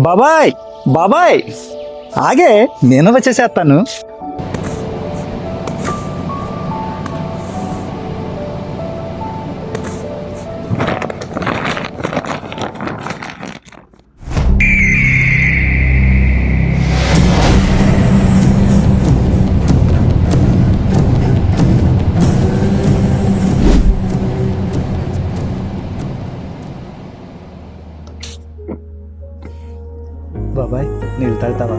బాబాయ్ బాబాయ్ ఆగే నేను వచ్చేసేస్తాను. బాబాయ్ నీళ్ళు తాగుతావా?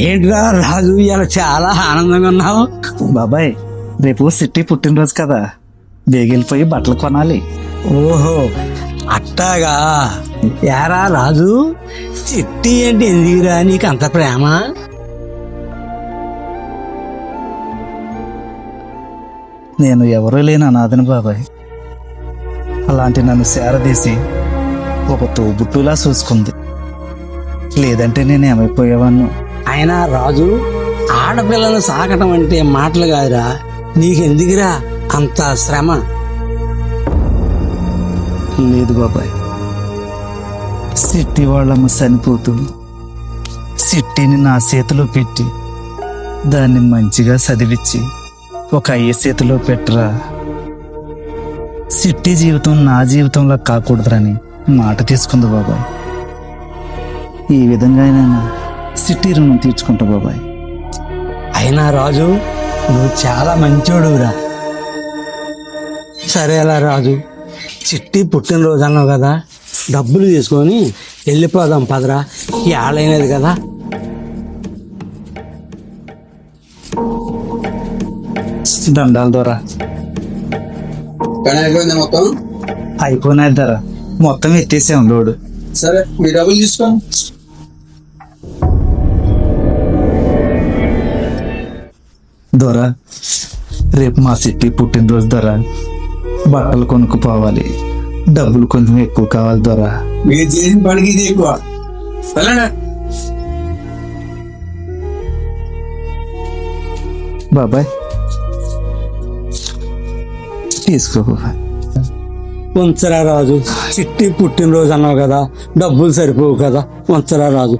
ఏంట్రా రాజు, ఇలా చాలా ఆనందంగా ఉన్నావు. బాబాయ్ రేపు సిట్టి పుట్టినరోజు కదా, బేగిలిపోయి బట్టలు కొనాలి. ఓహో అట్టాగా. యారా రాజు, చిట్టి అంటే ఎందుకురా నీకు అంత ప్రేమ? నేను ఎవరూ లేని అనాథని బాబాయ్. అలాంటి నన్ను సేరదీసి ఒక తోబుట్టులా చూసుకుంది. లేదంటే నేను ఏమైపోయేవాణ్ణు. అయినా రాజు, ఆడపిల్లను సాకటం అంటే మాటలు కాదురా. నీకెందుకురా అంత శ్రమ? లేదు బాబాయ్, సిట్టి వాళ్ళమ్మ చనిపోతూ సిట్టిని నా చేతిలో పెట్టి దాన్ని మంచిగా చదివించి ఒక అయ్య చేతిలో పెట్టరా, సిట్టి జీవితం నా జీవితంలో కాకూడదురని మాట తీసుకుంది బాబాయ్. ఈ విధంగా నేను సిట్టి రుణం తీర్చుకుంటా బాబాయ్. అయినా రాజు, నువ్వు చాలా మంచోడురా. సరేలా రాజు, చిట్టి పుట్టినరోజు అన్నావు కదా, డబ్బులు తీసుకొని వెళ్ళిపోదాం పదరా. ఈ ఆడైనది కదా. దండాల ద్వారా మొత్తం అయిపోయినాయి ధర, మొత్తం ఎత్తేసాం లోడు. సరే, మీ డబ్బులు తీసుకోండి. దొర, రేపు మా సిట్టి పుట్టినరోజు దొర, బట్టలు కొనుక్కుపోవాలి, డబ్బులు కొంచెం ఎక్కువ కావాలి దొర. మీరు చేసిన పనికి ఇది ఎక్కువ. వెళ్ళండి. బాబాయ్ తీసుకో బాబాయ్. వంచరా రాజు, చిట్టి పుట్టినరోజు అన్నావు కదా, డబ్బులు సరిపోవు కదా. వంచరా రాజు.